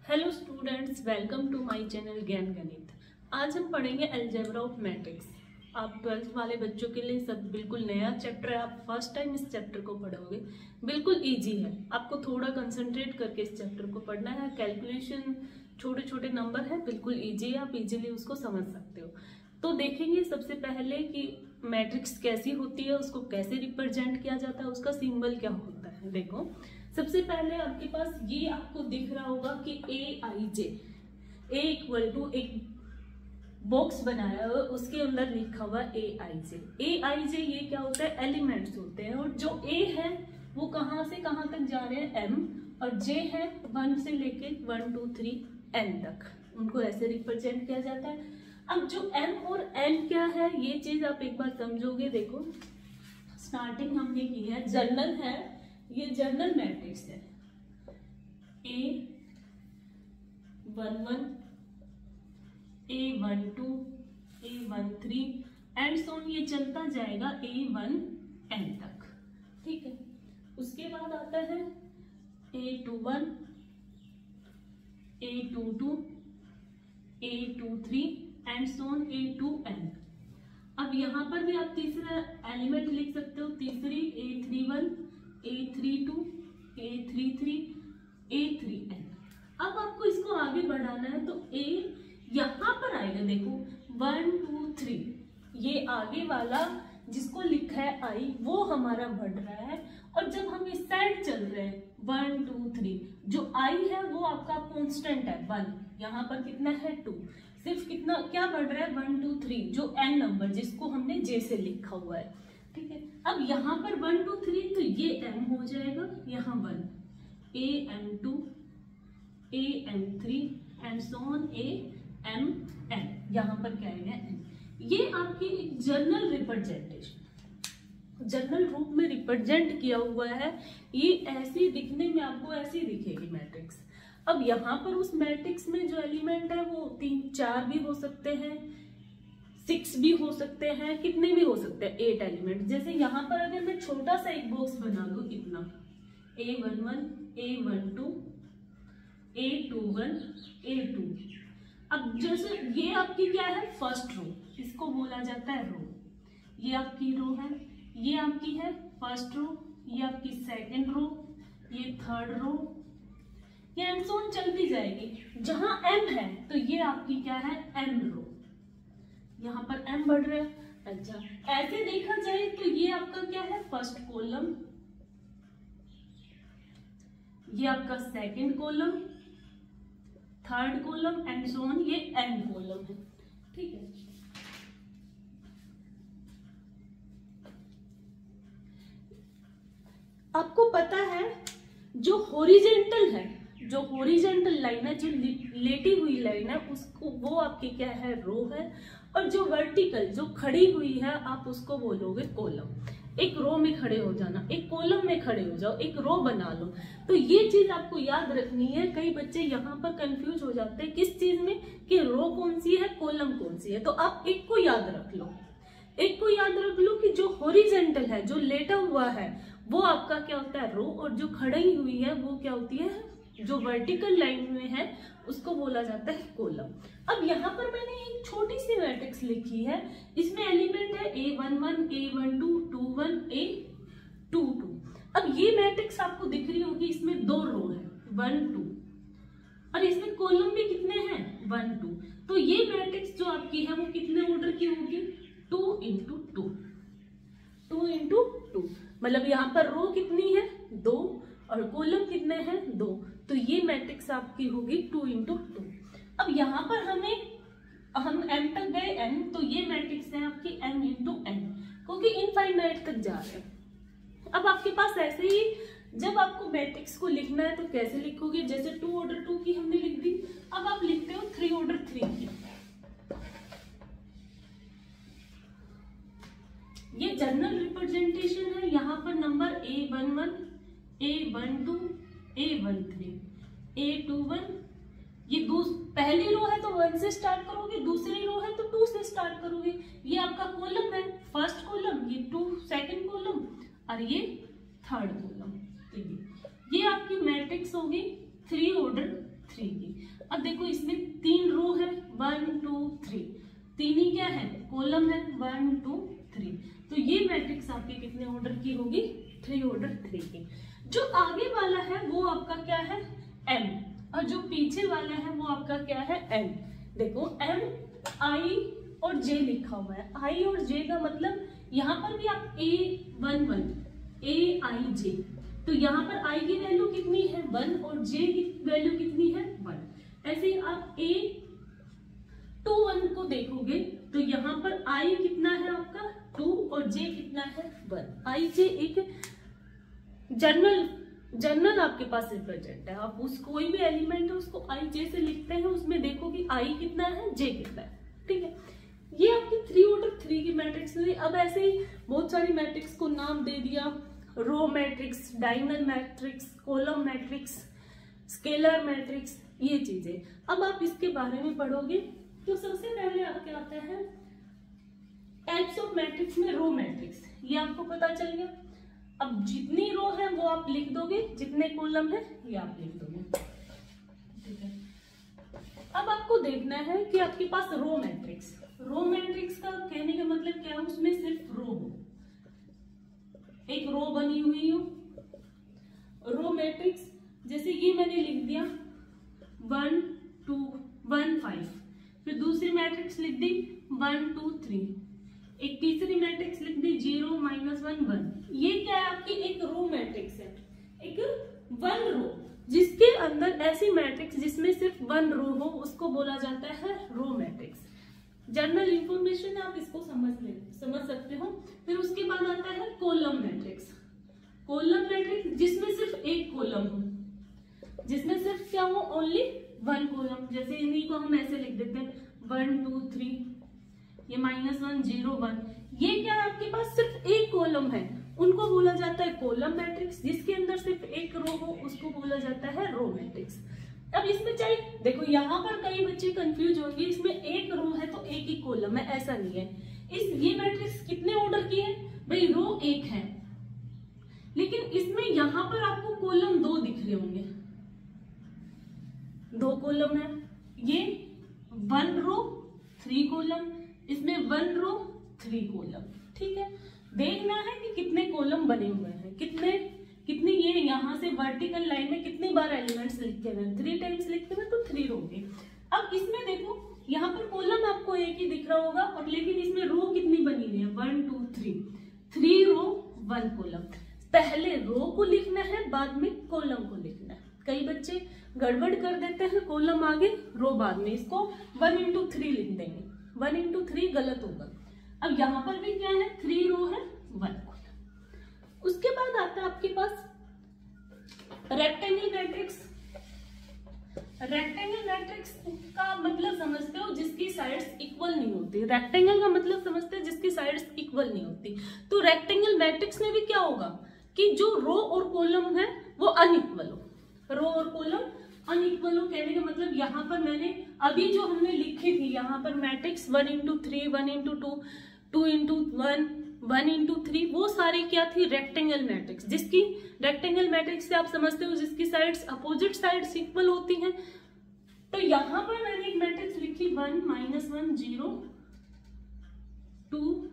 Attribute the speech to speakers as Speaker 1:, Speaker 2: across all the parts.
Speaker 1: Hello students, welcome to my channel Gyan Ganit. आज हम पढ़ेंगे अलजेब्रा ऑफ मैट्रिक्स। आप 12th वाले बच्चों के लिए सब बिल्कुल नया चैप्टर है। आप फर्स्ट टाइम इस चैप्टर को पढ़ोगे। बिल्कुल इजी है, आपको थोड़ा कंसंट्रेट करके इस चैप्टर को पढ़ना है। कैलकुलेशन छोटे छोटे नंबर है, बिल्कुल इजी है, आप इजीली उसको समझ सकते हो। तो देखेंगे सबसे पहले कि मैट्रिक्स कैसी होती है, उसको कैसे रिप्रेजेंट किया जाता है, उसका सिंबल क्या होता है। देखो, सबसे पहले आपके पास ये आपको दिख रहा होगा कि AIJ, A इक्वल टू एक बॉक्स बनाया हुआ, उसके अंदर लिखा हुआ AIJ ये क्या होता है? एलिमेंट्स होते हैं। और जो A है वो कहाँ से कहाँ तक जा रहे हैं? M, और J है 1 से लेके 1 2 3 N तक, उनको ऐसे रिप्रेजेंट किया जाता है। अब जो M और N क्या है, ये चीज आप एक बार समझोगे। देखो, स्टार्टिंग हमने की है, जर्नल है, ये जर्नल मैट्रिक्स है। A11, A12, A13 and so on, ये चलता जाएगा A1N तक। ठीक है, उसके बाद आता है A21, A22, A23 and so on A2N। अब यहाँ पर भी आप तीसरा एलिमेंट लिख सकते हो, तीसरी A31, A32, A33, A3N। अब आपको इसको आगे बढ़ाना है तो A यहाँ पर आएगा। देखो 1 2 3, ये आगे वाला जिसको लिखा है I, वो हमारा बढ़ रहा है। और जब हम इस साइड चल रहे हैं 1 2 3, जो I है वो आपका कांस्टेंट है 1, यहाँ पर कितना है 2, सिर्फ कितना क्या बढ़ रहा है 1 2 3, जो N नंबर जिसको हमने J से लिखा हुआ है। ठीक है, अब यहाँ पर 1 2 3 तो ये M हो जाएगा, यहाँ 1, AM2, AM3 and so on AMN। यहाँ पर क्या है N। ये आपकी एक जर्नल रिप्रेजेंटेशन, जर्नल रूप में रिप्रेजेंट किया हुआ है। ये ऐसी दिखने में आपको ऐसी दिखेगी मैट्रिक्स। अब यहाँ पर उस मैट्रिक्स में जो एलिमेंट है वो 3 4 भी हो सकते हैं, 6 भी हो सकते हैं, कितने भी हो सकते हैं, 8 एलिमेंट। जैसे यहाँ पर अगर मैं छोटा सा एक बॉक्स बना लूं, इतना A11, A12, A21, A2। अब जैसे ये आपकी क्या है, फर्स्ट रो, इसको बोला जाता है रो। ये आपकी रो है, ये आपकी है फर्स्ट रो, ये आपकी सेकेंड रो, ये थर्ड रो, ये एंड सो ऑन चलती जाएगी। जहां M है तो ये आपकी क्या है, M रो, यहाँ पर M बढ़ रहा है। अच्छा, ऐसे देखा जाए तो ये आपका क्या है, फर्स्ट कॉलम, ये आपका second column, third column and so on, ये N कॉलम है। ठीक है, आपको पता है जो हॉरिजेंटल है, जो हॉरिजेंटल लाइन है, जो लेटी हुई लाइन है, उसको वो आपकी क्या है, रो है। और जो वर्टिकल, जो खड़ी हुई है, आप उसको बोलोगे कॉलम। एक रो में खड़े हो जाना, एक कॉलम में खड़े हो जाओ, एक रो बना लो। तो ये चीज आपको याद रखनी है। कई बच्चे यहाँ पर कंफ्यूज हो जाते हैं किस चीज में, कि रो कौन सी है, कॉलम कौन सी है। तो आप एक को याद रख लो, एक को याद रख लो कि जो हॉरिजेंटल है, जो लेटा हुआ है, वो आपका क्या होता है, रो। और जो खड़ी हुई है वो क्या होती है, जो वर्टिकल लाइन में है, उसको बोला जाता है कॉलम। अब यहाँ पर मैंने एक छोटी सी मैट्रिक्स लिखी है, इसमें एलिमेंट है A11, A12, 21, A22। अब ये मैट्रिक्स आपको दिख रही होगी, इसमें 2 रो है 1 2, और इसमें कॉलम भी कितने हैं 1 2। तो ये मैट्रिक्स जो आपकी है वो कितने ऑर्डर की होगी, 2 × 2, 2 × 2। मतलब यहाँ पर रो कितनी है 2 और कॉलम कितने हैं 2, तो ये मैट्रिक्स आपकी होगी 2 × 2। अब यहाँ पर हम M तक गए N, तो ये मैट्रिक्स है आपकी M × N, क्योंकि इनफाइनाइट तक जा रहे हैं। अब आपके पास ऐसे ही जब आपको मैट्रिक्स को लिखना है तो कैसे लिखोगे, जैसे 2 ऑर्डर 2 की हमने लिख दी, अब आप लिखते हो 3 ऑर्डर 3 की। ये जनरल रिप्रेजेंटेशन है। यहाँ पर number A11, A12, A13, A21, ये पहली रो है तो 1 से स्टार्ट करोगे, दूसरी रो है तो 2 से स्टार्ट करोगे। ये आपका कॉलम है, फर्स्ट कॉलम, ये 2 सेकंड कॉलम, और ये थर्ड कॉलम। ये आपकी मैट्रिक्स होगी 3 ऑर्डर 3 की। अब देखो इसमें 3 रो है, 1 2 3, 3 ही क्या है कॉलम है, 1 2 3। तो ये मैट्रिक्स आपकी कितने ऑर्डर की होगी, 3 ऑर्डर 3 की। जो आगे वाला है वो आपका क्या है m, और जो पीछे वाला है वो आपका क्या है n। देखो m i और j लिखा हुआ है, i और j का मतलब यहाँ पर भी आप a11 aij, तो यहाँ पर i की वैल्यू कितनी है 1 और j की वैल्यू कितनी है 1। ऐसे ही आप a21 को देखोगे तो यहाँ पर i कितना है आपका 2 और j कितना है 1। i j एक जनरल आपके पास रिप्रेजेंट है, आप उस कोई भी एलिमेंट है उसको i j से लिखते हैं, उसमें देखो कि i कितना है j कितना है, ठीक है। ये आपकी 3 ऑर्डर 3 की मैट्रिक्स हुई। अब ऐसे ही बहुत सारी मैट्रिक्स को नाम दे दिया, row matrix, diagonal matrix, column matrix, scalar matrix, ये चीजें। अब आप इसके बारे में पढ़ोगे तो सबसे पहले आपके आता है टाइप्स ऑफ मैट्रिक्स में रो मैट्रिक्स, ये आपको पता चल गया। अब जितनी रो है वो आप लिख दोगे, जितने कॉलम है ये आप लिख दोगे, ठीक है। अब आपको देखना है कि आपके पास रो मैट्रिक्स, रो मैट्रिक्स का कहने का मतलब क्या है, उसमें सिर्फ रो हो, एक रो बनी हुई हो। रो मैट्रिक्स जैसे ये मैंने लिख दिया 1 2 1 5, फिर दूसरी मैट्रिक्स लिख दी 1 2 3, एक तीसरी मैट्रिक्स लिख दी 0 -1 1। ये क्या है आपकी एक रो मैट्रिक्स है, एक 1 रो, जिसके अंदर ऐसी मैट्रिक्स जिसमें सिर्फ 1 रो हो उसको बोला जाता है रो मैट्रिक्स। जनरल इंफॉर्मेशन आप इसको समझ सकते हो। फिर उसके बाद आता है कॉलम मैट्रिक्स, कॉलम मैट्रिक्स जिसमें सिर्फ एक कॉलम हो, जिसमें सिर्फ क्या हो ओनली 1 कॉलम। जैसे इन्हीं को हम ऐसे लिख देते हैं 1 2 3, ये -1 0 1, ये क्या है आपके पास सिर्फ एक कॉलम है, उनको बोला जाता है कॉलम मैट्रिक्स। जिसके अंदर सिर्फ एक रो हो उसको बोला जाता है रो मैट्रिक्स। अब इसमें चाहे देखो यहाँ पर कई बच्चे कंफ्यूज होंगे, इसमें एक रो है तो एक ही कॉलम है, ऐसा नहीं है। ये मैट्रिक्स कितने ऑर्डर की है भाई, रो एक है, लेकिन इसमें यहाँ पर आपको कॉलम 2 दिख रहे होंगे, 2 कॉलम है। ये 1 रो 3 कॉलम, इसमें 1 रो 3 कॉलम, ठीक है। देखना है कि कितने कॉलम बने हुए हैं, कितने ये यहाँ से वर्टिकल लाइन में कितनी बार एलिमेंट्स लिखे हुए हैं, 3 टाइम्स लिखते हुए तो 3 होंगे। अब इसमें देखो यहाँ पर कॉलम आपको एक ही दिख रहा होगा, और लेकिन इसमें रो कितनी बनी हुई है 1 2 3, 3 रो 1 कॉलम। पहले रो को लिखना है, बाद में कॉलम को लिखना है। कई बच्चे गड़बड़ कर देते हैं, कॉलम आगे रो बाद में, इसको 1 × 3 लिख देंगे, 1 × 3 गलत होगा। अब यहाँ पर भी क्या है 3 रो है 1 कॉलम। उसके बाद आता है आपके पास रेक्टेंगल मैट्रिक्स। रेक्टेंगल मैट्रिक्स का मतलब समझते हो जिसकी साइड्स इक्वल नहीं होती, रेक्टेंगल का मतलब समझते हैं जिसकी साइड्स इक्वल नहीं होती। तो रेक्टेंगल मैट्रिक्स में भी क्या होगा कि जो रो और कॉलम है वो अनइक्वल हो, रो और कॉलम अनइक्वल हो। कहने का मतलब यहाँ पर मैंने अभी जो हमने लिखी थी, यहाँ पर मैट्रिक्स 1 × 3, 1 × 2, 2 × 1, 1 × 3, वो सारी क्या थी रेक्टेंगल मैट्रिक्स। जिसकी रेक्टेंगल मैट्रिक्स से आप समझते हो जिसकी साइड्स अपोजिट साइड्स इक्वल होती हैं। तो यहाँ पर मैंने एक मैट्रिक्स लिखी 1 -1 0 2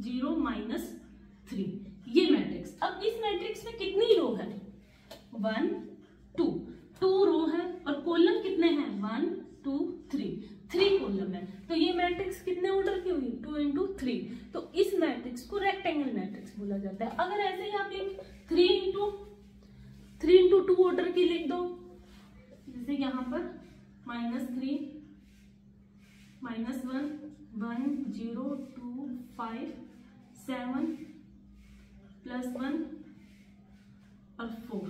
Speaker 1: 0 -3, ये मैट्रिक्स। अब इस मैट्रिक्स में कितनी रो है 1 2 रो है, और कॉलम कितने हैं 1 2 3 कॉलम है। तो ये मैट्रिक्स कितने ऑर्डर की हुई 2 × 3। तो इस मैट्रिक्स को रेक्टेंगल मैट्रिक्स बोला जाता है। अगर ऐसे ही आप एक 3 × 2 ऑर्डर की लिख दो, जैसे यहाँ पर -3 -1 1 0 2 5 7 +1 और 4,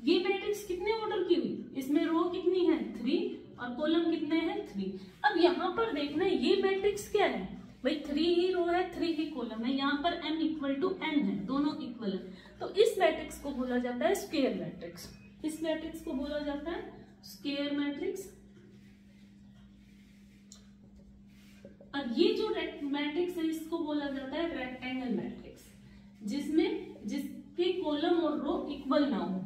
Speaker 1: ये मैट्रिक्स कितने ऑर्डर की हुई, इसमें रो कितनी है 3 और कॉलम कितने हैं 3। अब यहाँ पर देखना ये मैट्रिक्स क्या है भाई, 3 ही रो है 3 ही कॉलम है, यहाँ पर m = n है, दोनों इक्वल है। तो इस मैट्रिक्स को बोला जाता है स्क्वायर मैट्रिक्स, इस मैट्रिक्स को बोला जाता है स्क्वायर मैट्रिक्स। और ये जो मैट्रिक्स है इसको बोला जाता है रेक्टेंगल मैट्रिक्स, जिसके कॉलम और रो इक्वल ना हो।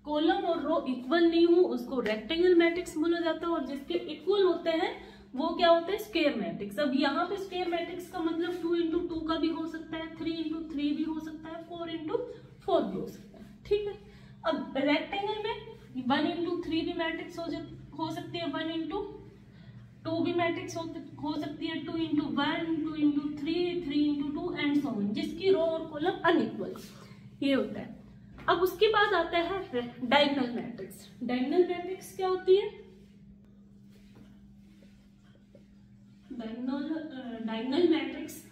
Speaker 1: कॉलम और रो इक्वल नहीं हो उसको रेक्टेंगल मैट्रिक्स बोला जाता है, और जिसके इक्वल होते हैं वो क्या होता है, स्क्वायर मैट्रिक्स। अब यहाँ पे स्क्वायर मैट्रिक्स का मतलब 2 इंटू 2 का भी हो सकता है, 3 इंटू 3 भी हो सकता है, 4 इंटू 4 भी हो सकता है, ठीक है। अब रेक्टेंगल में 1 इंटू 3 भी मैट्रिक्स हो सकती है, 1 इंटू 2 भी मैट्रिक्स हो सकती है, 2 into 1, 2 into 3, 3 into 2 and so on, जिसकी रो और कॉलम अनइक्वल, ये होता है। अब उसके बाद आता है डायगोनल मैट्रिक्स। डायगोनल मैट्रिक्स क्या होती है, डायगोनल मैट्रिक्स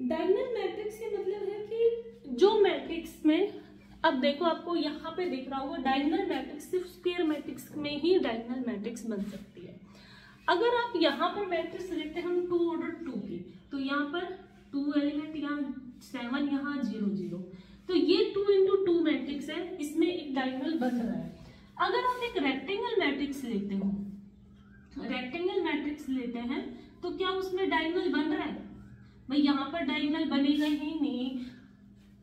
Speaker 1: डायगोनल मैट्रिक्स का मतलब है कि जो मैट्रिक्स में, अब देखो आपको यहाँ पे दिख रहा होगा डायगोनल मैट्रिक्स सिर्फ स्क्वायर मैट्रिक्स में ही डायगोनल मैट्रिक्स बन सकती है। अगर आप यहाँ पर मैट्रिक्स लेते हैं हम 2 ऑर्डर 2 की, तो यहाँ पर 2 एलिमेंट, यहाँ 7, यहाँ 0 0, तो ये 2 इंटू 2 मैट्रिक्स है, इसमें एक डायगोनल बन रहा है। अगर आप एक रेक्टेंगल मैट्रिक्स लेते हो, रेक्टेंगल मैट्रिक्स लेते हैं, तो क्या उसमें डायगोनल बन रहा है, भाई यहाँ पर डायगोनल बनेगा ही नहीं।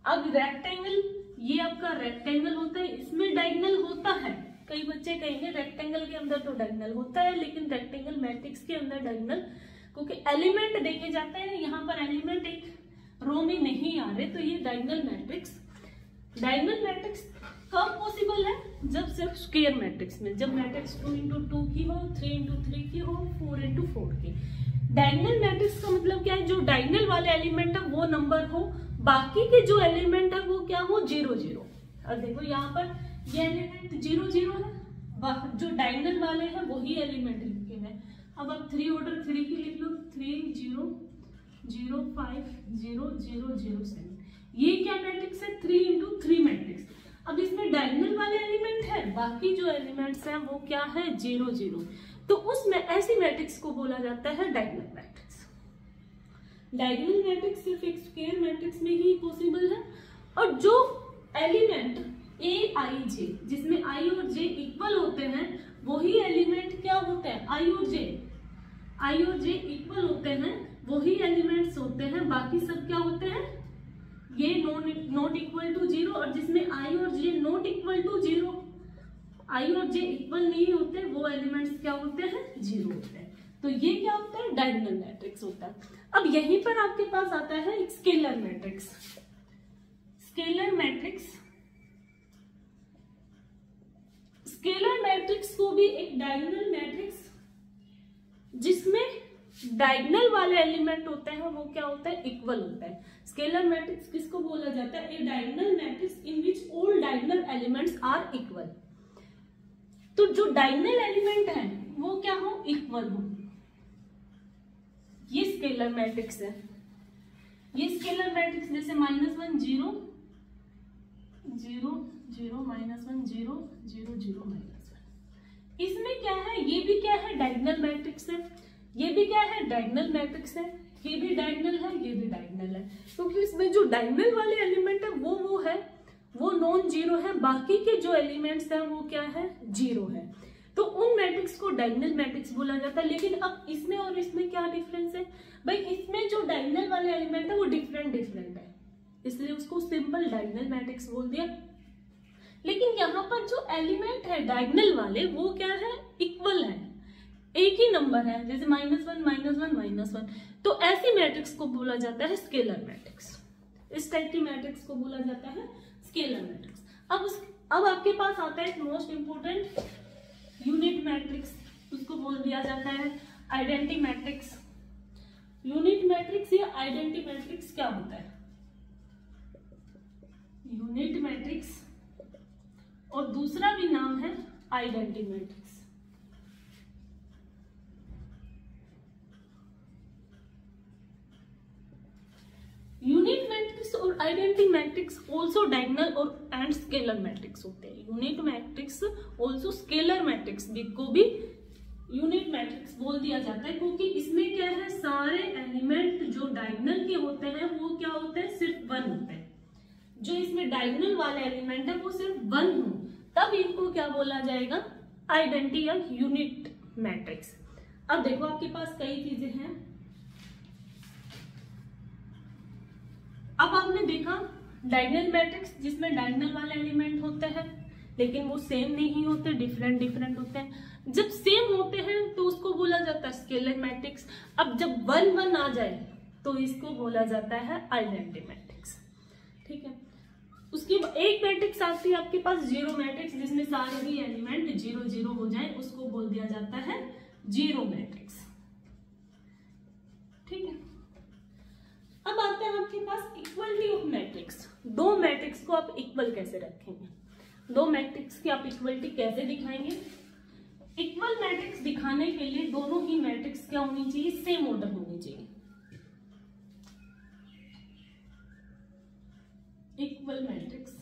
Speaker 1: अब रेक्टेंगल, ये आपका रेक्टेंगल होता है, इसमें डायगोनल होता है, कई बच्चे कहेंगे रेक्टेंगल के अंदर तो डायगोनल होता है, लेकिन रेक्टेंगल मैट्रिक्स के अंदर डायगोनल, क्योंकि एलिमेंट देखे जाते हैं, यहाँ पर एलिमेंट एक रो में नहीं आ रहे, तो ये डायगोनल मैट्रिक्स कब पॉसिबल है, जब सिर्फ स्क्वायर मैट्रिक्स में, जब मैट्रिक्स 2 इंटू 2 की हो, 3 इंटू 3 की हो, 4 इंटू 4 की। डायगोनल मैट्रिक्स का मतलब क्या है, जो डायगोनल वाले एलिमेंट है वो नंबर हो, बाकी के जो एलिमेंट है वो क्या हो, 0 0। अब देखो यहाँ पर ये एलिमेंट 0 0 है, जो डायगोनल वाले हैं वही एलिमेंट लिखे हैं। अब आप 3 ऑर्डर 3 की लिख लो, 3 0 0 5 0 0 0 7, ये क्या मैट्रिक्स है, 3 इंटू 3 मैट्रिक्स। अब इसमें डायगोनल वाले एलिमेंट है, बाकी जो एलिमेंट्स हैं वो क्या है, 0 0, तो उसमें ऐसी मैट्रिक्स को बोला जाता है डायगोनल मैट्रिक्स। डायगोनल मैट्रिक्स सिर्फ एक स्क्वायर मैट्रिक्स में ही पॉसिबल है, और जो एलिमेंट a i j, जिसमें i और j इक्वल होते हैं, वही एलिमेंट क्या होते हैं, i और j इक्वल होते हैं, वही एलिमेंट्स होते हैं, बाकी सब क्या होते हैं, ये नॉट इक्वल टू 0, और जिसमें i और j not equal to 0, i और j इक्वल नहीं होते, वो एलिमेंट्स क्या होते हैं, 0 होते हैं। तो ये क्या होता है, डायगोनल मैट्रिक्स होता है। अब यहीं पर आपके पास आता है एक स्केलर मैट्रिक्स। स्केलर मैट्रिक्स को भी एक डायगोनल मैट्रिक्स, जिसमें डायगोनल वाले एलिमेंट होते हैं वो क्या होता है, इक्वल होता है। स्केलर मैट्रिक्स किसको बोला जाता है, a diagonal matrix in which all diagonal elements are equal. तो जो डायगोनल एलिमेंट है वो क्या हो, इक्वल हो, ये स्केलर मैट्रिक्स है। ये स्केलर मैट्रिक्स जैसे -1 0 0 0 -1 0 0 0 -1, इसमें क्या है, ये भी क्या है, डायगोनल मैट्रिक्स है, ये भी क्या है, डायगोनल मैट्रिक्स है, ये भी डायगोनल है, ये भी डायगोनल है, क्योंकि इसमें जो डायगोनल वाले एलिमेंट है वो है, वो नॉन जीरो है, बाकी के जो एलिमेंट्स हैं वो क्या है, 0 है। तो उन मैट्रिक्स को डायगोनल मैट्रिक्स बोला जाता है। लेकिन अब इसमें और इसमें क्या डिफरेंस है, भाई इसमें जो डायगोनल वाले एलिमेंट है वो डिफरेंट है, इसलिए उसको सिंपल डायगोनल मैट्रिक्स बोल दिया। लेकिन यहाँ पर जो एलिमेंट है डायगोनल वाले वो क्या है, इक्वल है, एक ही नंबर है, जैसे -1 -1 -1, तो ऐसी मैट्रिक्स को बोला जाता है स्केलर मैट्रिक्स। इस टाइप की मैट्रिक्स को बोला जाता है स्केलर मैट्रिक्स। अब आपके पास आता है मोस्ट इंपोर्टेंट यूनिट मैट्रिक्स, उसको बोल दिया जाता है आइडेंटिटी मैट्रिक्स। यूनिट मैट्रिक्स या आइडेंटिटी मैट्रिक्स क्या होता है, यूनिट मैट्रिक्स और दूसरा भी नाम है आइडेंटिटी मैट्रिक्स। यूनिट मैट्रिक्स और आइडेंटिटी मैट्रिक्स ऑल्सो डायगोनल और एंड स्केलर मैट्रिक्स होते हैं। Unit matrix also scalar matrix को भी यूनिट मैट्रिक्स बोल दिया जाता है, क्योंकि इसमें क्या है, सारे एलिमेंट जो डायगोनल के होते हैं वो क्या होते हैं, सिर्फ 1 होते हैं। जो इसमें डायगोनल वाले एलिमेंट है वो सिर्फ 1 हो, तब इनको क्या बोला जाएगा, आइडेंटिटी या यूनिट मैट्रिक्स। अब देखो आपके पास कई चीजें हैं, अब आपने देखा डायगोनल मैट्रिक्स जिसमें डायगोनल वाले एलिमेंट होते हैं लेकिन वो सेम नहीं होते, डिफरेंट डिफरेंट होते हैं। जब सेम होते हैं तो उसको बोला जाता है स्केलर मैट्रिक्स। अब जब 1 1 आ जाए तो इसको बोला जाता है आइडेंटिटी मैट्रिक्स। ठीक है, उसकी एक मैट्रिक्स आती है आपके पास जीरो मैट्रिक्स जिसमें सारे ही एलिमेंट 0 0 हो जाए, उसको बोल दिया जाता है जीरो मैट्रिक्स। ठीक है, अब आते हैं आपके पास इक्वलिटी ऑफ मैट्रिक्स। दो मैट्रिक्स को आप इक्वल कैसे रखेंगे, दो मैट्रिक्स की आप इक्वलिटी कैसे दिखाएंगे। इक्वल मैट्रिक्स दिखाने के लिए दोनों ही मैट्रिक्स क्या होनी चाहिए, सेम ऑर्डर होनी चाहिए। इक्वल मैट्रिक्स,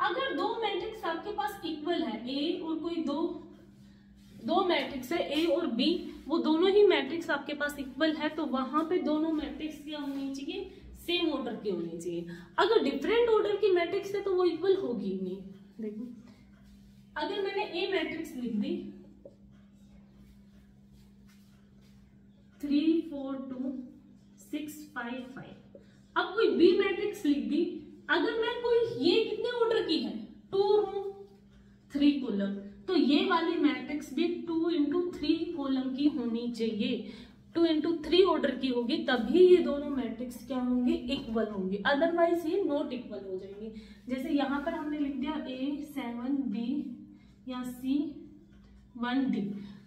Speaker 1: अगर दो मैट्रिक्स आपके पास इक्वल है, ए और कोई दो मैट्रिक्स है ए और बी, वो दोनों ही मैट्रिक्स आपके पास इक्वल है तो वहां पे दोनों मैट्रिक्स क्या होनी चाहिए, सेम ऑर्डर की होनी चाहिए। अगर डिफरेंट ऑर्डर की मैट्रिक्स है तो वो इक्वल होगी ही नहीं। देखो अगर मैंने ए मैट्रिक्स लिख दी 3 4 2 6 5 5, अब कोई बी मैट्रिक्स लिख दी, अगर मैं कोई ये कितने ऑर्डर की है 2 रो 3 कॉलम, तो ये वाली मैट्रिक्स भी 2 into 3 कॉलम की होनी चाहिए, 2 into 3 ऑर्डर की होगी, तभी ये दोनों मैट्रिक्स क्या होंगे, इक्वल होंगे, अदरवाइज ये नॉट इक्वल हो जाएंगे। जैसे यहाँ पर हमने लिख दिया A7 B या C1 D,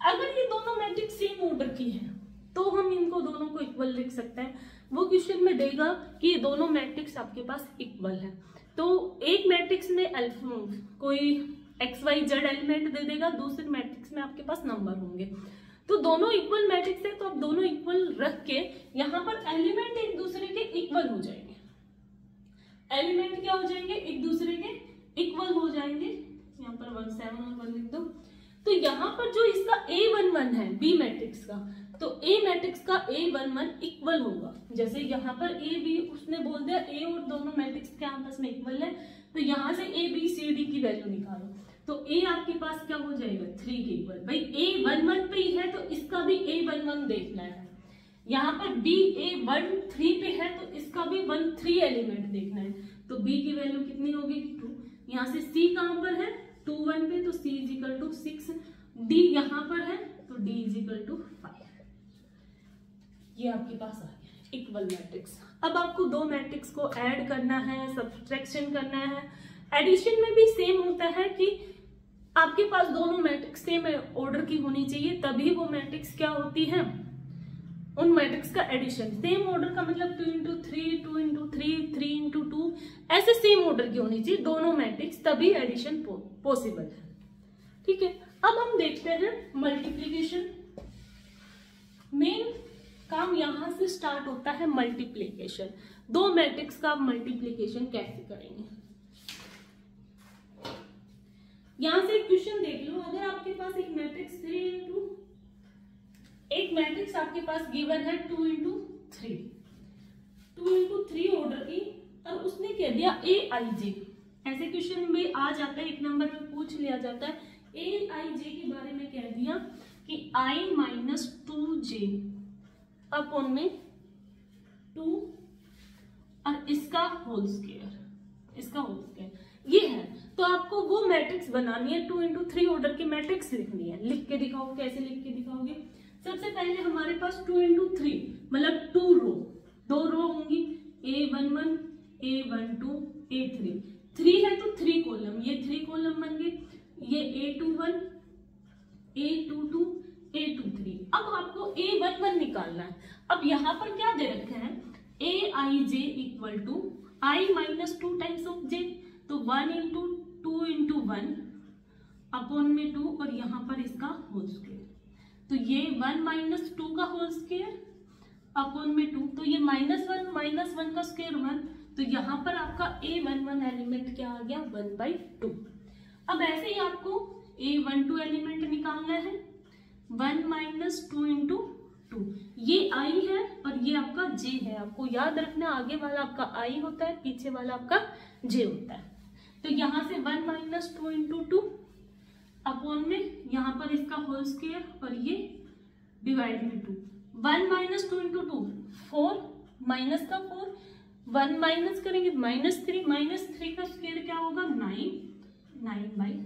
Speaker 1: अगर ये दोनों मैट्रिक्स सेम ऑर्डर की है तो हम इनको दोनों को इक्वल लिख सकते हैं। वो क्वेश्चन में देगा कि ये दोनों मैट्रिक्स आपके पास इक्वल है, तो एक मैट्रिक्स में कोई XYZ एलिमेंट दे देगा, दूसरे मैट्रिक्स में आपके पास नंबर होंगे, तो दोनों इक्वल मैट्रिक्स है तो आप दोनों इक्वल रख के यहाँ पर एलिमेंट एक दूसरे के इक्वल हो जाएंगे। एलिमेंट क्या हो जाएंगे, एक दूसरे के इक्वल हो जाएंगे। यहाँ पर 1 7 और 1 लिख दो। तो यहाँ पर जो इसका A11 है बी मैट्रिक्स का, तो ए मैट्रिक्स का A11 इक्वल होगा। जैसे यहाँ पर ए बी उसने बोल दिया ए और दोनों मैट्रिक्स के आपस में इक्वल है, तो यहाँ से ए बी सी डी की वैल्यू निकालो, तो ए आपके पास क्या हो जाएगा 3 के इक्वल। भाई A11 पे ही है तो इसका भी A11 देखना है। यहाँ पर B A13 पे है तो इसका भी 13 एलिमेंट देखना है, तो B की वैल्यू कितनी होगी 2। यहाँ से C कहाँ पर है 2 1 पे, तो C is equal to 6। D यहाँ पर है तो D इज इक्वल टू 5। ये आपके पास आ गया इक्वल मैट्रिक्स। अब आपको दो मैट्रिक्स को ऐड करना है, सब्ट्रैक्शन करना है। एडिशन में भी सेम होता है कि आपके पास दोनों मैट्रिक्स सेम ऑर्डर की होनी चाहिए, तभी वो मैट्रिक्स क्या होती है, उन मैट्रिक्स का एडिशन। सेम ऑर्डर का मतलब 2 into 3 2 into 3 3 into 2 ऐसे सेम ऑर्डर की होनी चाहिए दोनों मैट्रिक्स, तभी एडिशन पॉसिबल है। ठीक है, अब हम देखते हैं मल्टीप्लीकेशन। मेन काम यहां से स्टार्ट होता है मल्टीप्लीकेशन। दो मैट्रिक्स का मल्टीप्लीकेशन कैसे करेंगे, यहां से एक क्वेश्चन देख लो। अगर आपके पास एक मैट्रिक्स एक मैट्रिक्स आपके पास गिवन है 2 into 3 ऑर्डर की, और उसने कह दिया AIJ। ऐसे क्वेश्चन में आ जाता है, एक नंबर में पूछ लिया जाता है, AIJ के बारे में कह दिया कि I-2J अपॉन में 2 और इसका होल स्क्वायर, ये है। तो आपको वो मैट्रिक्स बनानी है, 2 into 3 ऑर्डर की मैट्रिक्स लिखनी है। लिख के दिखाओ, कैसे लिख के दिखाओगे। सबसे पहले हमारे पास 2 into 3 मतलब 2 रो, 2 रो होंगी, A11 A12 A3, 3 है तो 3 कॉलम, ये 3 कॉलम बन गए, ये A21 A22 A23। अब आपको A11 निकालना है। अब यहाँ पर क्या दे रखे हैं, AIJ equal to I-2 times of J, तो 1 into 2 into 1 अपॉन में 2 और यहाँ पर इसका होल स्क्वायर, तो ये 1 minus 2 का होल स्क्वायर अपॉन में 2, तो ये -1 का स्क्वायर 1, तो यहाँ पर आपका A11 एलिमेंट क्या आ गया 1/2। अब ऐसे ही आपको A12 एलिमेंट निकालना है, 1 minus 2 into 2, ये I है और ये आपका J है। आपको याद रखना, आगे वाला आपका I होता है, पीछे वाला आपका J होता है। तो यहाँ से 1 minus 2 into 2 अपॉन में यहाँ पर इसका होल स्क्वायर और ये डिवाइड में 2, 1 minus 2 into 2 4 माइनस का 4, 1 माइनस करेंगे -3 का स्क्वायर क्या होगा 9/2।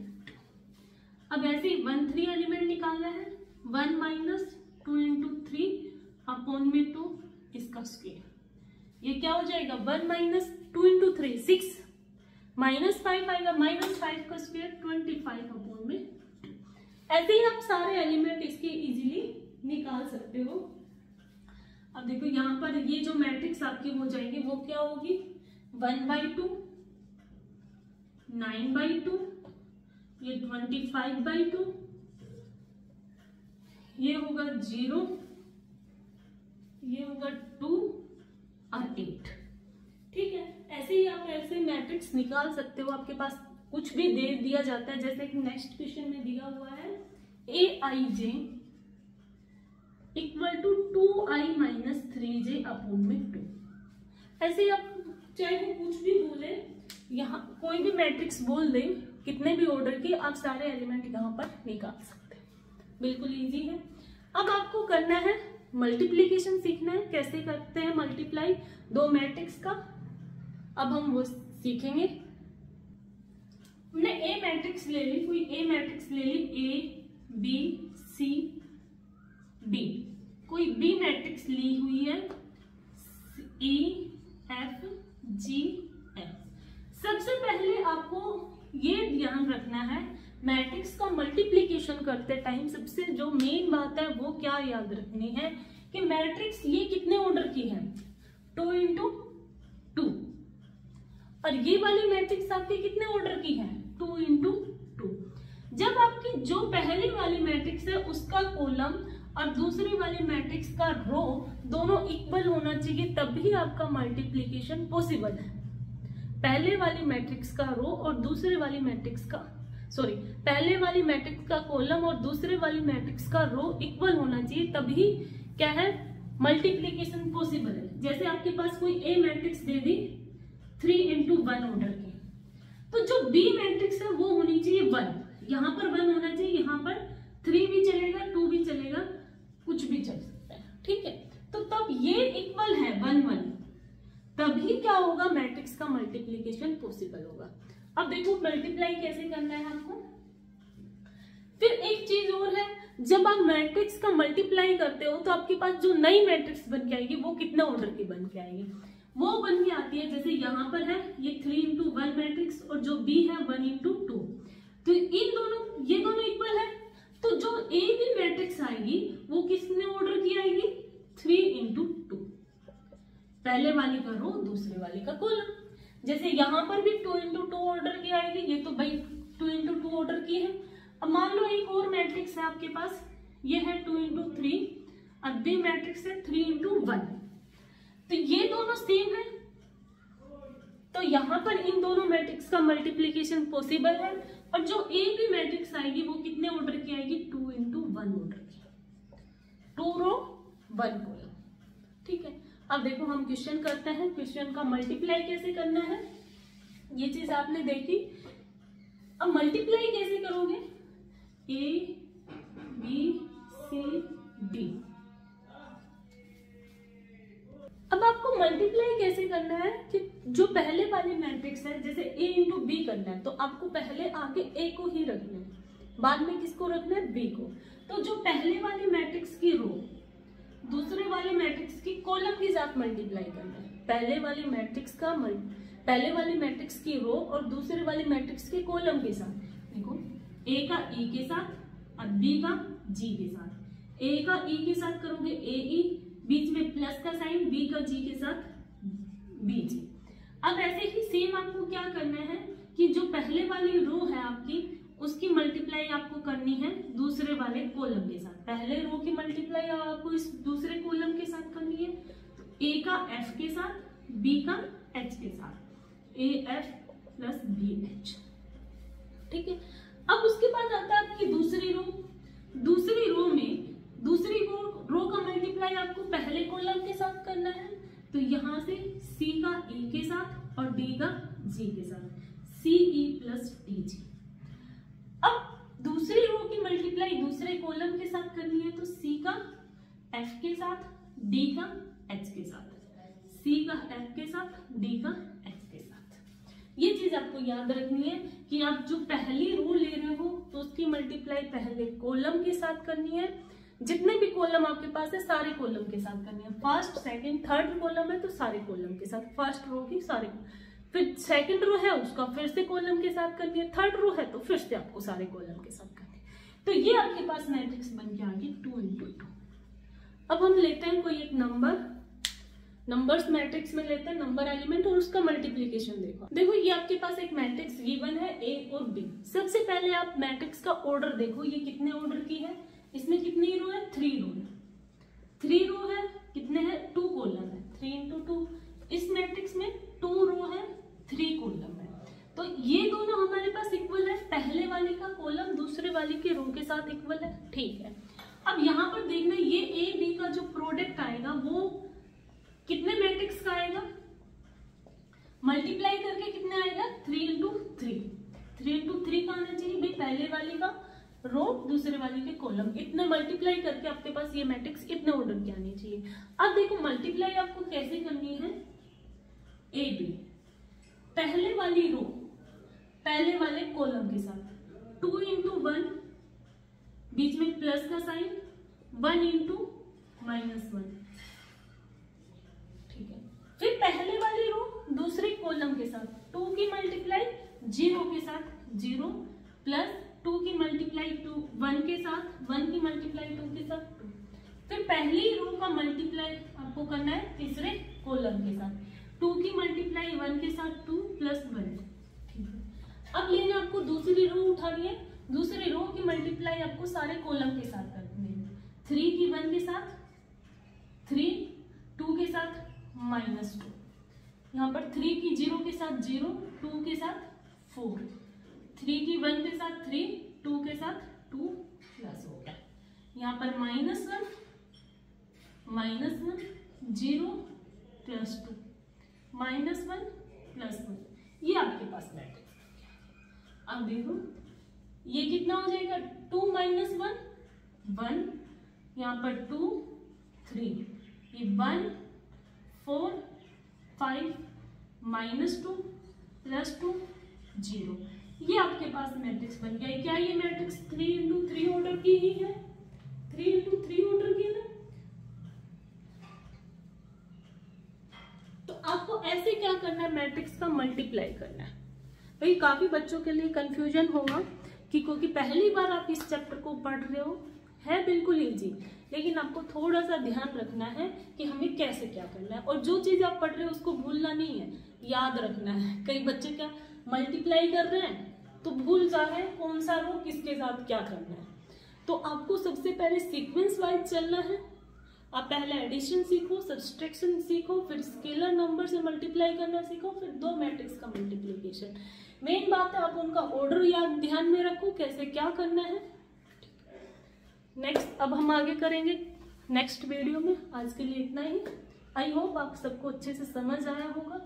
Speaker 1: अब ऐसे ही 1 3 एलिमेंट निकालना है 1 माइनस 2 इंटू 3 अपॉन में 2 इसका स्क्वायर ये क्या हो जाएगा 1 माइनस 2 इंटू 3 6 -5 आएगा -5 का स्क्वायर 25 अपॉन में 2। ऐसे ही आप सारे एलिमेंट इसके इजीली निकाल सकते हो। अब देखो यहाँ पर ये जो मैट्रिक्स आपकी हो जाएगी वो क्या होगी 1/2 9/2 ये 25/2 ये होगा 0 ये होगा 2 और 8। ठीक है, ऐसे ही आप ऐसे मैट्रिक्स निकाल सकते हो। आपके पास कुछ भी दे दिया जाता है जैसे कि नेक्स्ट क्वेश्चन में दिया हुआ है aij equal to 2i minus 3j upon में 2। ऐसे ही आप चाहे वो कुछ भी बोले यहाँ कोई भी मैट्रिक्स बोल दे कितने भी ऑर्डर के आप सारे एलिमेंट यहाँ पर निकाल सकते हैं, बिल्कुल इजी है। अब आपको करना है मल्टीप्लीकेशन सीखना है कैसे करते हैं मल्टीप्लाई दो मैट्रिक्स का। अब हम वो सीखेंगे। हमने ए मैट्रिक्स ले ली, कोई ए मैट्रिक्स ले ली ए बी सी डी, कोई बी मैट्रिक्स ली हुई है ई एफ जी एफ। सबसे पहले आपको ये ध्यान रखना है मैट्रिक्स का मल्टीप्लिकेशन करते टाइम सबसे जो मेन बात है वो क्या याद रखनी है कि मैट्रिक्स ये कितने ऑर्डर की है 2 इंटू 2 और ये वाली मैट्रिक्स आपकी कितने ऑर्डर की है 2 इंटू 2। जब आपकी जो पहली वाली मैट्रिक्स है उसका कॉलम और दूसरी वाली मैट्रिक्स का रो दोनों इक्वल होना चाहिए तभी आपका मल्टीप्लिकेशन पॉसिबल है। पहले वाली मैट्रिक्स का रो और दूसरे वाली मैट्रिक्स का पहले वाली मैट्रिक्स का कॉलम और दूसरे वाली मैट्रिक्स का रो इक्वल होना चाहिए तभी क्या है मल्टीप्लिकेशन पॉसिबल है। जैसे आपके पास कोई ए मैट्रिक्स दे दी 3 इंटू 1 ऑर्डर की, तो जो बी मैट्रिक्स है वो होनी चाहिए 1, यहाँ पर 1 होना चाहिए, यहाँ पर 3 भी चलेगा 2 भी चलेगा कुछ भी चल सकता है। ठीक है, तो तब ये इक्वल है 1 1 तभी क्या होगा मैट्रिक्स का मल्टीप्लिकेशन पॉसिबल होगा। अब देखो मल्टीप्लाई कैसे करना है हमको। फिर एक चीज और है, जब आप मैट्रिक्स का मल्टीप्लाई करते हो तो आपके पास जो नई मैट्रिक्स बन के आएगी वो कितने ऑर्डर की बन के आएगी, वो बन के आती है। जैसे यहाँ पर है ये 3 इंटू 1 मैट्रिक्स और जो बी है 1 इंटू 2, तो इन दोनों ये दोनों इक्वल है, तो जो ए बी मैट्रिक्स आएगी वो किसने ऑर्डर की आएगी 3 इंटू 2, पहले वाली का रो दूसरे वाली का कॉलम। जैसे यहाँ पर भी 2 इंटू 2 ऑर्डर की आएगी, ये तो भाई 2 इंटू 2 ऑर्डर की है। अब मान लो एक और मैट्रिक्स है आपके पास, ये है 2 इंटू 3 और बी मैट्रिक्स है 3 इंटू 1, तो ये दोनों सेम है, तो यहाँ पर इन दोनों मैट्रिक्स का मल्टीप्लीकेशन पॉसिबल है। और जो ए बी मैट्रिक्स आएगी वो कितने ऑर्डर की आएगी 2 इंटू 1 ऑर्डर की, 2 रो 1 कॉलम। ठीक है, अब देखो हम क्वेश्चन करते हैं, क्वेश्चन का मल्टीप्लाई कैसे करना है ये चीज आपने देखी। अब मल्टीप्लाई कैसे करोगे ए बी सी डी। अब आपको मल्टीप्लाई कैसे करना है कि जो पहले वाली मैट्रिक्स है जैसे ए इंटू बी करना है तो आपको पहले आगे ए को ही रखना है, बाद में किसको रखना है बी को। तो जो पहले वाली मैट्रिक्स की रो दूसरे वाले मैट्रिक्स की कॉलम के साथ मल्टीप्लाई करना है। पहले वाली मैट्रिक्स की रो और दूसरे वाली मैट्रिक्स के कॉलम के साथ। देखो ए का ई के साथ और बी का जी के साथ। ए का ई के साथ करोगे ए ई, बीच में प्लस का साइन, बी का जी के साथ बी जी। अब ऐसे ही सेम आपको क्या करना है कि जो पहले वाली रो है आपकी उसकी मल्टीप्लाई आपको करनी है दूसरे वाले कॉलम के साथ। पहले रो की मल्टीप्लाई आपको इस दूसरे कॉलम के साथ करनी है, तो ए का एफ के साथ, बी का एच के साथ, A F plus B H. ठीक है, अब उसके बाद आता है आपकी दूसरी रो। दूसरी रो में दूसरी रो का मल्टीप्लाई आपको पहले कॉलम के साथ करना है, तो यहां से सी का ई के साथ और डी का जी के साथ, सी ई प्लस डी जी। अब दूसरी रो की मल्टीप्लाई दूसरे कॉलम के साथ करनी है, तो सी का एफ के साथ, डी का एच के साथ, C का F के साथ, D का H के साथ। ये चीज आपको याद रखनी है कि आप जो पहली रो ले रहे हो तो उसकी मल्टीप्लाई पहले कॉलम के साथ करनी है। जितने भी कॉलम आपके पास है सारे कॉलम के साथ करनी है। फर्स्ट सेकंड थर्ड कॉलम है तो सारे कॉलम के साथ, फर्स्ट रो की सारे, फिर सेकंड रो है उसका फिर से कॉलम के साथ करनी है, थर्ड रो है तो फिर से आपको सारे कॉलम के साथ करनी है। तो ये आपके पास मैट्रिक्स बन के आ गई 2 × 2। अब हम लेते हैं कोई एक नंबर्स मैट्रिक्स में लेते हैं नंबर एलिमेंट और उसका मल्टीप्लीकेशन। देखो ये आपके पास एक मैट्रिक्स गिवन है A और B। सबसे पहले आप मैट्रिक्स का ऑर्डर देखो, ये कितने ऑर्डर की है, इसमें कितनी रो है, 3 रो है। 3 रो है, कितने हैं, 2 कॉलम है, 3 × 2। इस मैट्रिक्स में 2 रो है, 3 कॉलम है, तो ये दोनों हमारे पास इक्वल है। पहले वाले का कॉलम दूसरे वाले के रो के साथ इक्वल है, ठीक है। अब यहाँ पर देखना ये A B का जो प्रोडक्ट आएगा वो कितने मैट्रिक्स का आएगा, मल्टीप्लाई करके कितने आएगा, 3 × 3। 3 × 3 का आना चाहिए भाई, पहले वाले का रो दूसरे वाले के कॉलम, इतने मल्टीप्लाई करके आपके पास ये मैट्रिक्स इतने ऑर्डर के आने चाहिए। अब देखो मल्टीप्लाई आपको कैसे करनी है, A B पहले वाली रो पहले वाले कॉलम के साथ 2 × 1, बीच में प्लस का साइन, 1 × -1, ठीक है। फिर पहले वाली रो दूसरे कॉलम के साथ 2 की मल्टीप्लाई 0 के साथ 0, प्लस 2 की मल्टीप्लाई 1 के साथ, 1 की मल्टीप्लाई 2 के साथ 2। फिर पहली रो का मल्टीप्लाई आपको करना है तीसरे कॉलम के साथ, 2 की मल्टीप्लाई 1 के साथ 2 + 1, ठीक है। अब लेना आपको दूसरी रो उठानी है, दूसरी रो की मल्टीप्लाई आपको सारे कॉलम के साथ करनी है। 3 की 1 के साथ 3, 2 के साथ -2, यहाँ पर 3 की 0 के साथ 0, 2 के साथ 4, 3 की 1 के साथ 3, 2 के साथ 2 प्लस हो गया। यहाँ पर -1 0 + 2 -1 + 1, ये आपके पास मैट्रिक्स। अब देखो ये कितना हो जाएगा, 2 - 1 1, यहाँ पर 2 3, ये 1 4 5 -2 + 2 0, ये आपके पास मैट्रिक्स बन गया। क्या ये मैट्रिक्स 3 × 3 ऑर्डर की ही है, 3 × 3 ऑर्डर की ना। तो आपको ऐसे क्या करना है, मैट्रिक्स का मल्टीप्लाई करना है। भाई काफी बच्चों के लिए कंफ्यूजन होगा कि क्योंकि पहली बार आप इस चैप्टर को पढ़ रहे हो, है बिल्कुल इजी, लेकिन आपको थोड़ा सा ध्यान रखना है कि हमें कैसे क्या करना है, और जो चीज आप पढ़ रहे हो उसको भूलना नहीं है, याद रखना है। कई बच्चे क्या मल्टीप्लाई कर रहे हैं तो भूल जा रहे हैं कौन सा रो किसके साथ क्या करना है। तो आपको सबसे पहले सीक्वेंस वाइज चलना है। आप पहले एडिशन सीखो, सब्सट्रैक्शन सीखो, फिर स्केलर नंबर से मल्टीप्लाई करना सीखो, फिर 2 मैट्रिक्स का मल्टीप्लिकेशन। मेन बात है आप उनका ऑर्डर याद ध्यान में रखो, कैसे क्या करना है। नेक्स्ट अब हम आगे करेंगे नेक्स्ट वीडियो में। आज के लिए इतना ही। आई होप आप सबको अच्छे से समझ आया होगा।